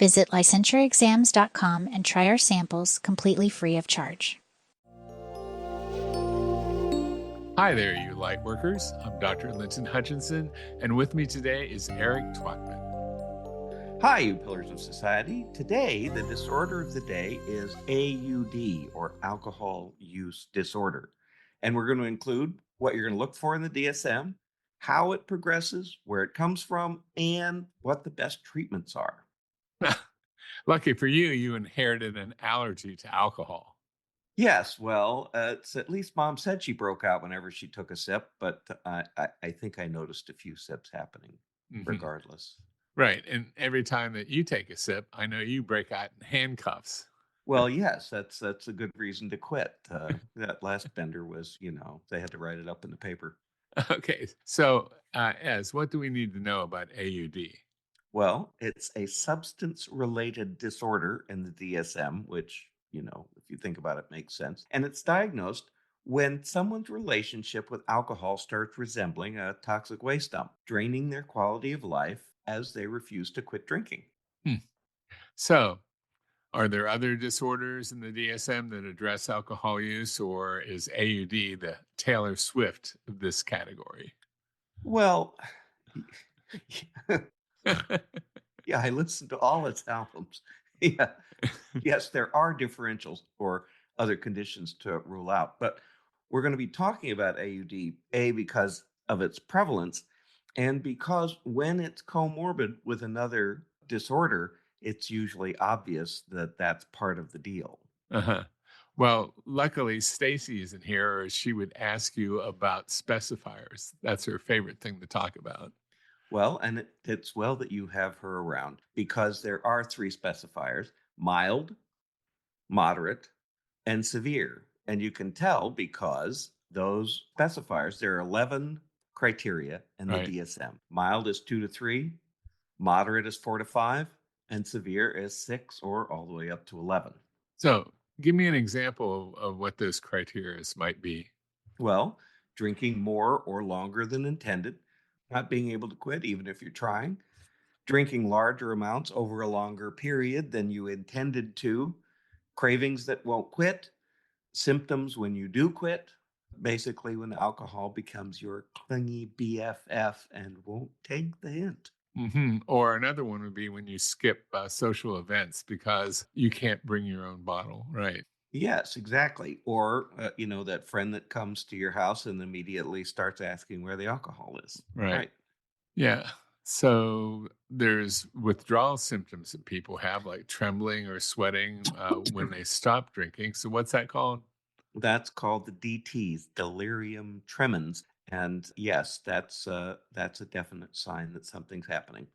Visit licensureexams.com and try our samples completely free of charge. Hi there, you light workers. I'm Dr. Linton Hutchinson, and with me today is Eric Twatman. Hi, you pillars of society. Today, the disorder of the day is AUD, or alcohol use disorder. And we're going to include what you're going to look for in the DSM, how it progresses, where it comes from, and what the best treatments are. Lucky for you, you inherited an allergy to alcohol. Yes, well, it's at least Mom said she broke out whenever she took a sip, but I think I noticed a few sips happening regardless. Right. And every time that you take a sip, I know you break out in handcuffs. Well, yes, that's a good reason to quit. That last bender was, they had to write it up in the paper. Okay. So, Ez, what do we need to know about AUD? Well, it's a substance-related disorder in the DSM, which, if you think about it, makes sense. And it's diagnosed when someone's relationship with alcohol starts resembling a toxic waste dump, draining their quality of life as they refuse to quit drinking. Hmm. So, are there other disorders in the DSM that address alcohol use, or is AUD the Taylor Swift of this category? Well, yeah, I listened to all its albums. Yeah. Yes, there are differentials or other conditions to rule out, but we're going to be talking about AUD, because of its prevalence, and because when it's comorbid with another disorder, it's usually obvious that that's part of the deal. Uh-huh. Well, luckily Stacy isn't here, or she would ask you about specifiers. That's her favorite thing to talk about. Well, and it's well that you have her around because there are three specifiers: mild, moderate, and severe. And you can tell because those specifiers, there are 11 criteria in the Right. DSM. Mild is 2 to 3, moderate is 4 to 5, and severe is 6 or all the way up to 11. So give me an example of what those criteria might be. Well, drinking more or longer than intended, not being able to quit even if you're trying, drinking larger amounts over a longer period than you intended to, cravings that won't quit, symptoms when you do quit, basically when alcohol becomes your clingy BFF and won't take the hint. Or another one would be when you skip social events because you can't bring your own bottle. Right. Yes, exactly. Or, that friend that comes to your house and immediately starts asking where the alcohol is. Right. Right. Yeah. So there's withdrawal symptoms that people have, like trembling or sweating when they stop drinking. So what's that called? That's called the DTs, delirium tremens. And yes, that's a definite sign that something's happening.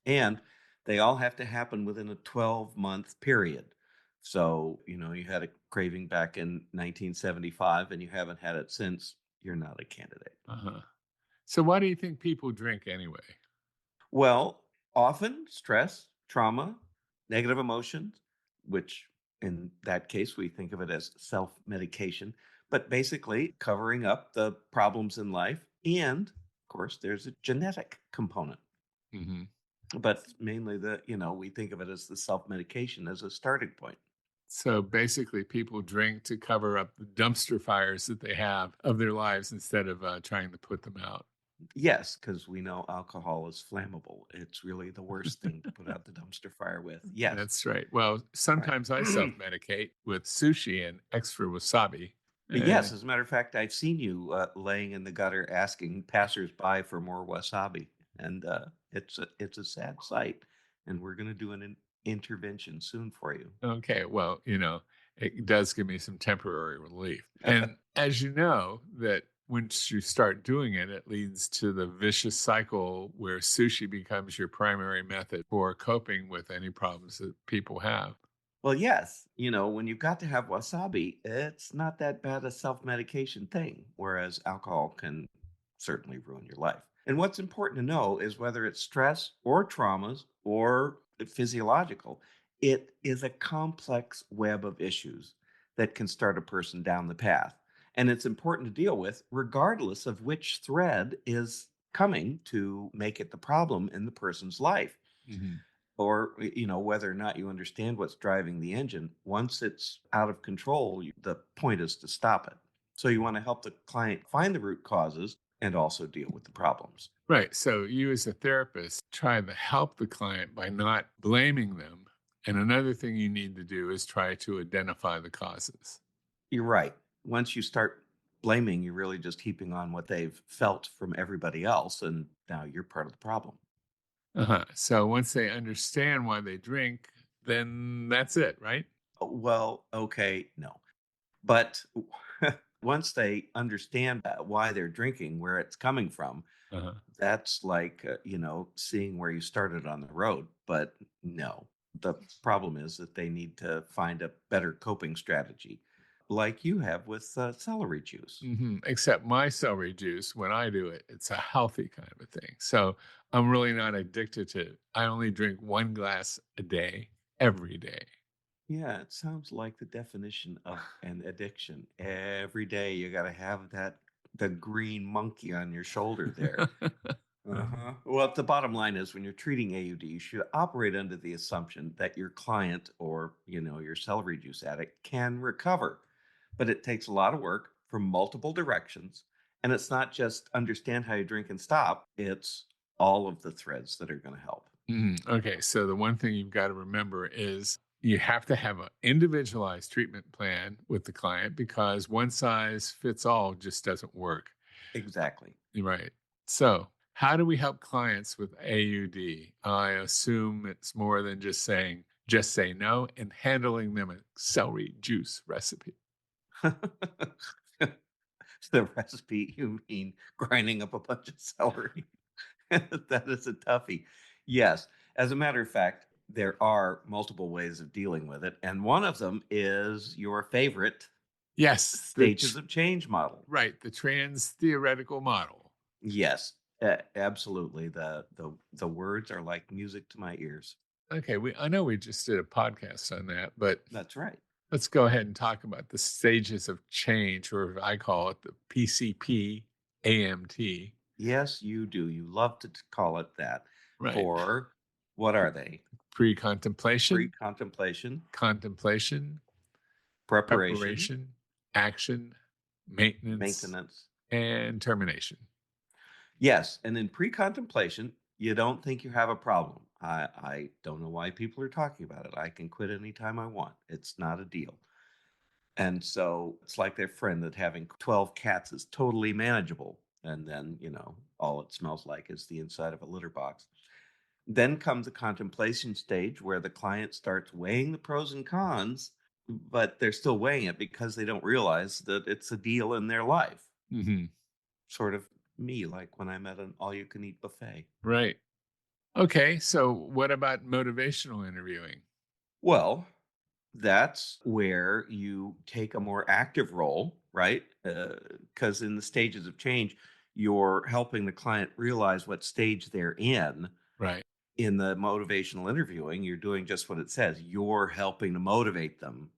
And they all have to happen within a 12-month period. So, you had a craving back in 1975 and you haven't had it since, you're not a candidate. Uh-huh. So why do you think people drink anyway? Well, often stress, trauma, negative emotions, which in that case we think of it as self-medication, but basically covering up the problems in life. And of course, there's a genetic component. hmm But mainly we think of it as the self-medication as a starting point. So basically, people drink to cover up the dumpster fires that they have of their lives instead of trying to put them out. Yes, because we know alcohol is flammable. It's really the worst thing to put out the dumpster fire with. Yes. That's right. Well, Right. sometimes I self-medicate with sushi and extra wasabi. Yes, And as a matter of fact, I've seen you laying in the gutter asking passersby for more wasabi, and it's a sad sight. And we're going to do an intervention soon for you. okay, well, it does give me some temporary relief. And as you know, that once you start doing it, it leads to the vicious cycle where sushi becomes your primary method for coping with any problems that people have. Well, yes, when you've got to have wasabi, it's not that bad a self-medication thing, whereas alcohol can certainly ruin your life. And what's important to know is whether it's stress or traumas or physiological, it is a complex web of issues that can start a person down the path. And it's important to deal with regardless of which thread is coming to make it the problem in the person's life. Mhm. or whether or not you understand what's driving the engine. Once it's out of control, the point is to stop it. So you want to help the client find the root causes and also deal with the problems. Right. So you as a therapist try to help the client by not blaming them. And another thing you need to do is try to identify the causes. You're right. Once you start blaming, you're really just heaping on what they've felt from everybody else, and now you're part of the problem. So once they understand why they drink, then that's it, right? Well, okay, no. But once they understand why they're drinking, where it's coming from, Uh-huh. that's like, seeing where you started on the road. But no, the problem is that they need to find a better coping strategy, like you have with celery juice. Except my celery juice, when I do it, it's a healthy kind of a thing. So I'm really not addicted to it. I only drink 1 glass a day, every day. Yeah, it sounds like the definition of an addiction. Every day you got to have the green monkey on your shoulder there. Uh-huh. Well, the bottom line is when you're treating AUD, you should operate under the assumption that your client or, your celery juice addict can recover. But it takes a lot of work from multiple directions. And it's not just understand how you drink and stop, it's all of the threads that are going to help. Okay, so the one thing you've got to remember is you have to have an individualized treatment plan with the client because one size fits all just doesn't work. Exactly. Right. So, how do we help clients with AUD? I assume it's more than just say no and handling them a celery juice recipe. The recipe, you mean grinding up a bunch of celery? That is a toughie. Yes. As a matter of fact, there are multiple ways of dealing with it. And one of them is your favorite Yes, stages of change model. right, the trans theoretical model. Yes, absolutely. The words are like music to my ears. Okay, I know we just did a podcast on that, but That's right. let's go ahead and talk about the stages of change, or I call it the PCP AMT. Yes, you do. You love to call it that. Right. For what are they? Pre-contemplation, Pre-contemplation, contemplation, preparation, preparation, action, maintenance, maintenance. and termination. Yes, and in pre-contemplation, you don't think you have a problem. I don't know why people are talking about it. I can quit anytime I want. It's not a deal. And so it's like their friend that having 12 cats is totally manageable. And then, all it smells like is the inside of a litter box. Then comes the contemplation stage where the client starts weighing the pros and cons, but they're still weighing it because they don't realize that it's a deal in their life. Mm-hmm. Sort of me, like when I'm at an all you can eat buffet. Right. Okay. So, what about motivational interviewing? Well, that's where you take a more active role, right? Because in the stages of change, you're helping the client realize what stage they're in. Right. In the motivational interviewing, you're doing just what it says. You're helping to motivate them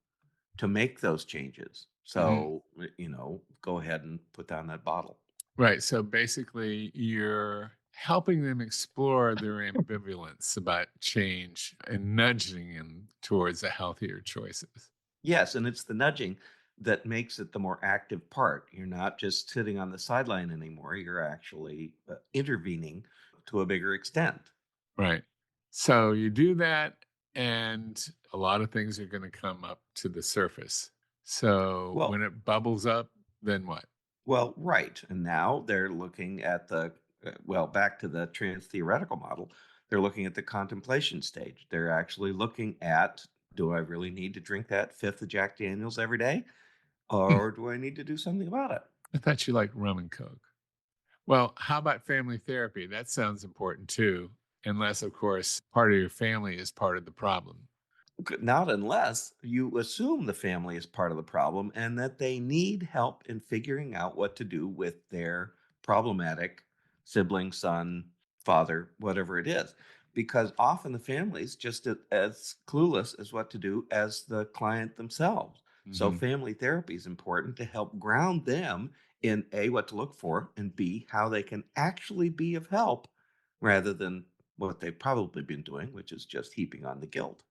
to make those changes. Mm-hmm. So, go ahead and put down that bottle. Right. So basically, you're helping them explore their ambivalence about change and nudging them towards a healthier choices. Yes, and it's the nudging that makes it the more active part. You're not just sitting on the sideline anymore. You're actually intervening to a bigger extent. Right. So you do that, and a lot of things are going to come up to the surface. So when Well, it bubbles up, then what? right. And now they're looking at back to the trans theoretical model. They're looking at the contemplation stage. They're actually looking at, do I really need to drink that fifth of Jack Daniels every day? Hmm, Or do I need to do something about it? I thought you liked rum and coke. Well, how about family therapy? That sounds important too, unless, of course, part of your family is part of the problem. Not unless you assume the family is part of the problem and that they need help in figuring out what to do with their problematic sibling, son, father, whatever it is. Because often the family is just as clueless as what to do as the client themselves. So, Hmm. family therapy is important to help ground them in A, what to look for, and B, how they can actually be of help rather than what they've probably been doing, which is just heaping on the guilt.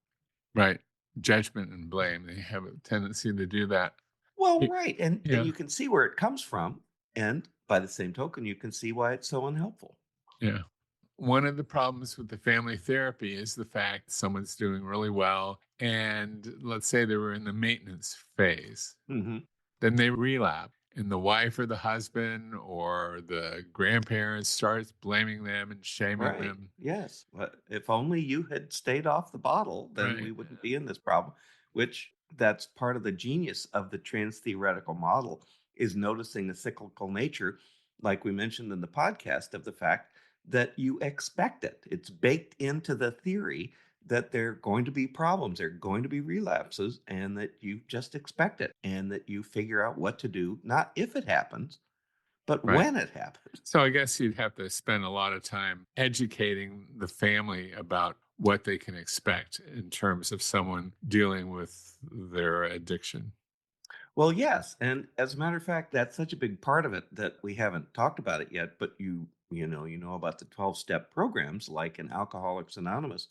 Right. Judgment and blame. They have a tendency to do that. Well, Y- right, and Yeah. you can see where it comes from, and by the same token, you can see why it's so unhelpful. Yeah. One of the problems with the family therapy is the fact someone's doing really well. And let's say they were in the maintenance phase, Mhm. then they relapse. And the wife or the husband or the grandparents starts blaming them and shaming Right. them. Yes. But if only you had stayed off the bottle, then we Right. wouldn't be in this problem, which that's part of the genius of the trans theoretical model is noticing the cyclical nature, like we mentioned in the podcast, of the fact that you expect it. It's baked into the theory that there are going to be problems, there are going to be relapses, and that you just expect it and that you figure out what to do, not if it happens, but Right. when it happens. So I guess you'd have to spend a lot of time educating the family about what they can expect in terms of someone dealing with their addiction. Well, yes, and as a matter of fact, that's such a big part of it that we haven't talked about it yet, but you know about the 12-step programs like in Alcoholics Anonymous.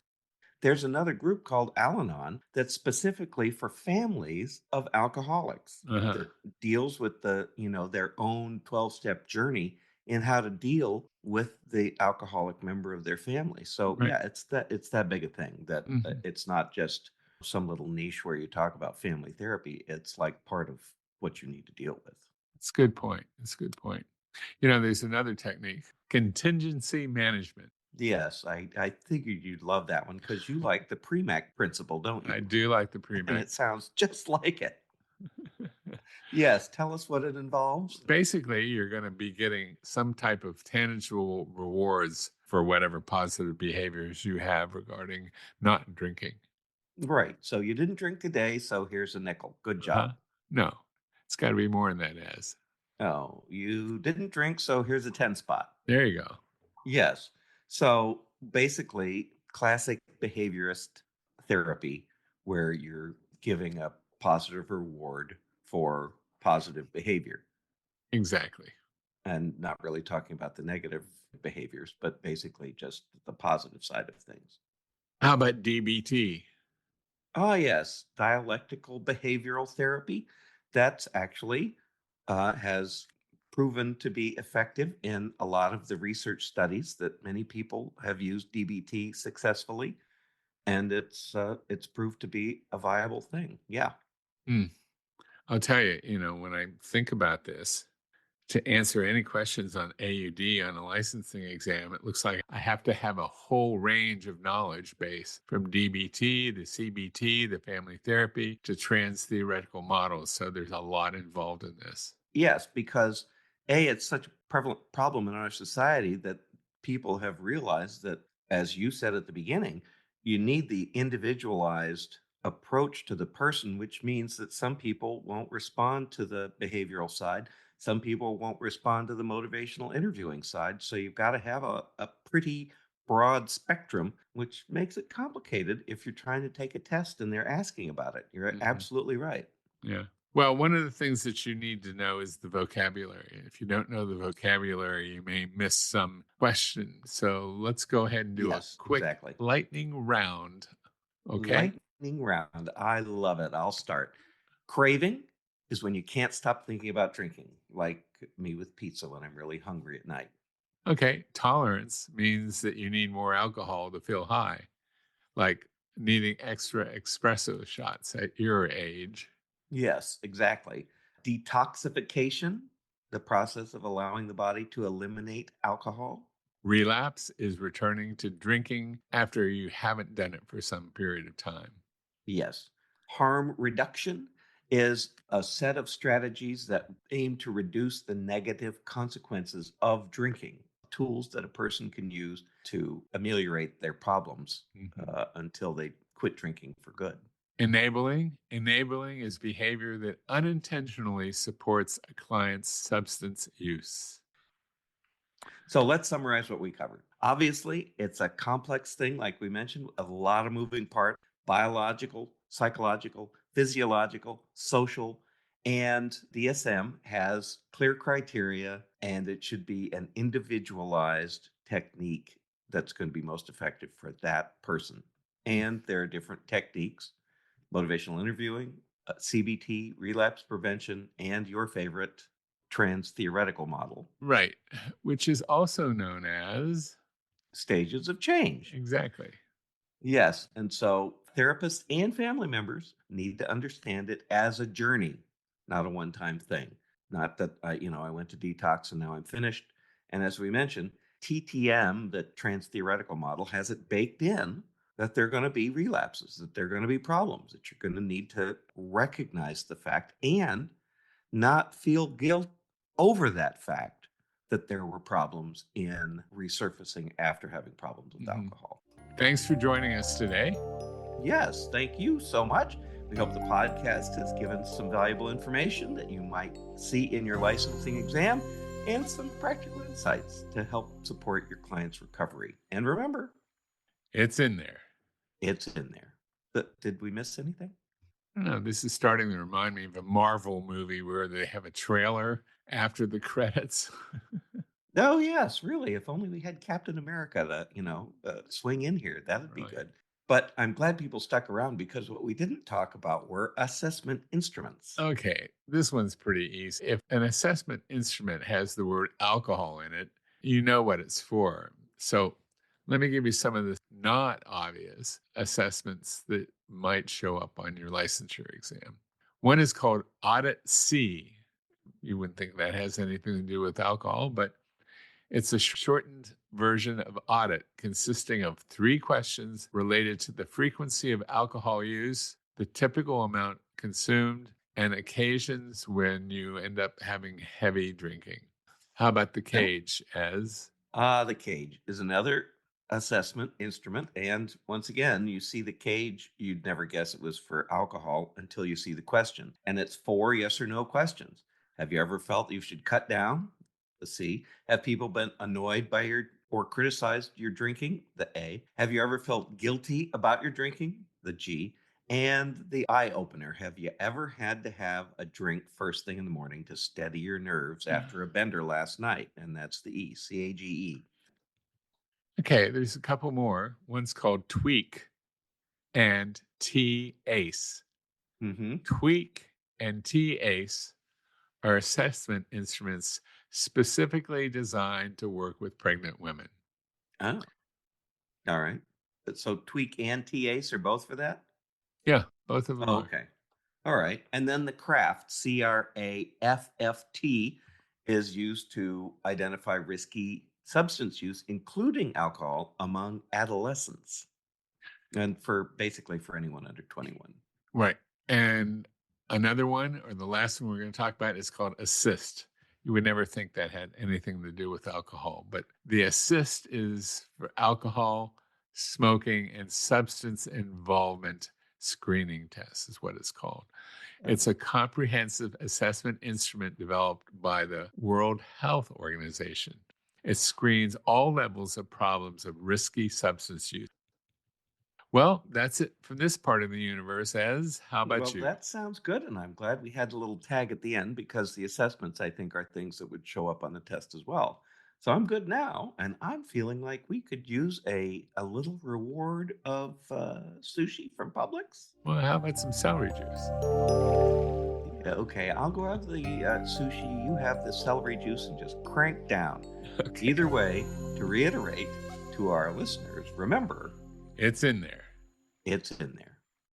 There's another group called Al-Anon that's specifically for families of alcoholics Uh-huh. that deals with their own 12-step journey in how to deal with the alcoholic member of their family. So, Right. yeah, it's that big a thing that Mhm. it's not just some little niche where you talk about family therapy. It's like part of what you need to deal with. It's a good point. It's a good point. You know, there's another technique, contingency management. Yes, I figured you'd love that one because you like the Premack principle, don't I you? do like the And pre-med. it sounds just like it. Yes, tell us what it involves. Basically, you're going to be getting some type of tangible rewards for whatever positive behaviors you have regarding not drinking. Right. So you didn't drink today, so here's a nickel. Good Uh-huh. job. No, it's got to be more than that as. Oh, you didn't drink, so here's a 10 spot. There you go. Yes. So basically, classic behaviorist therapy where you're giving a positive reward for positive behavior Exactly. and not really talking about the negative behaviors, but basically just the positive side of things. How about DBT? Oh, yes, dialectical behavioral therapy. That's actually has proven to be effective in a lot of the research studies that many people have used DBT successfully, and it's proved to be a viable thing. Yeah. Hmm. I'll tell you, when I think about this, to answer any questions on AUD on a licensing exam, it looks like I have to have a whole range of knowledge base from DBT to CBT, the family therapy to trans theoretical models. So there's a lot involved in this. Yes, because it's such a prevalent problem in our society that people have realized that, as you said at the beginning, you need the individualized approach to the person, which means that some people won't respond to the behavioral side. Some people won't respond to the motivational interviewing side. So you've got to have a pretty broad spectrum, which makes it complicated if you're trying to take a test and they're asking about it. You're Mhm. absolutely right. Yeah. Well, one of the things that you need to know is the vocabulary. If you don't know the vocabulary, you may miss some questions. So let's go ahead and do a Yes, quick exactly. lightning round. Okay. Lightning round. I love it. I'll start. Craving is when you can't stop thinking about drinking, like me with pizza when I'm really hungry at night. Okay. Tolerance means that you need more alcohol to feel high, like needing extra espresso shots at your age. Yes, exactly. Detoxification, the process of allowing the body to eliminate alcohol. Relapse is returning to drinking after you haven't done it for some period of time. Yes. Harm reduction is a set of strategies that aim to reduce the negative consequences of drinking, tools that a person can use to ameliorate their problems Mhm. until they quit drinking for good. Enabling is behavior that unintentionally supports a client's substance use. So let's summarize what we covered. Obviously, it's a complex thing, like we mentioned, a lot of moving parts biological, psychological, physiological, social. And DSM has clear criteria, and it should be an individualized technique that's going to be most effective for that person. And there are different techniques: motivational interviewing, CBT, relapse prevention, and your favorite trans-theoretical model, Right. Which is also known as stages of change. exactly. Yes. And so therapists and family members need to understand it as a journey, not a one-time thing. Not that I went to detox and now I'm finished. And as we mentioned, TTM, the trans theoretical model, has it baked in that there are going to be relapses, that there are going to be problems, that you're going to need to recognize the fact and not feel guilt over that fact that there were problems in resurfacing after having problems with alcohol. Thanks for joining us today. Yes, thank you so much. We hope the podcast has given some valuable information that you might see in your licensing exam and some practical insights to help support your client's recovery. And remember, It's in there. it's in there. Did we miss anything? I don't know. This is starting to remind me of a Marvel movie where they have a trailer after the credits. Oh, yes, really. If only we had Captain America to swing in here. That'd be Right. good. But I'm glad people stuck around because what we didn't talk about were assessment instruments. Okay, this one's pretty easy. If an assessment instrument has the word alcohol in it, you know what it's for. So let me give you some of the not obvious assessments that might show up on your licensure exam. One is called Audit C. You wouldn't think that has anything to do with alcohol, but it's a shortened version of audit consisting of 3 questions related to the frequency of alcohol use, the typical amount consumed, and occasions when you end up having heavy drinking. How about the cage as? The cage is another assessment instrument. And once again, you see the cage, you'd never guess it was for alcohol until you see the question. And it's 4 yes or no questions. Have you ever felt you should cut down? The C. Have people been annoyed by your or criticized your drinking? The A. Have you ever felt guilty about your drinking? The G. And the eye opener: have you ever had to have a drink first thing in the morning to steady your nerves after a bender last night? And that's the E, CAGE. Okay, there's a couple more. One's called Tweak and T-ACE. Mm-hmm. Tweak and T-ACE are assessment instruments specifically designed to work with pregnant women. Oh, all right. So Tweak and TACE are both for that? Yeah, both of them Oh, are. okay. All right. And then the CRAFT, CRAFFT, is used to identify risky substance use, including alcohol, among adolescents. And basically for anyone under 21. Right. And another one, or the last one we're going to talk about, is called assist. You would never think that had anything to do with alcohol, but the assist is for alcohol, smoking, and substance involvement screening test, is what it's called. It's a comprehensive assessment instrument developed by the World Health Organization. It screens all levels of problems of risky substance use. Well, that's it from this part of the universe. How about Well, you? that sounds good. And I'm glad we had a little tag at the end because the assessments, I think, are things that would show up on the test as well. So I'm good now. And I'm feeling like we could use a little reward of sushi from Publix. Well, how about some celery juice? Yeah, okay, I'll go have the sushi. You have the celery juice and just crank down. Okay. Either way, to reiterate to our listeners, remember, It's in there. it's in there.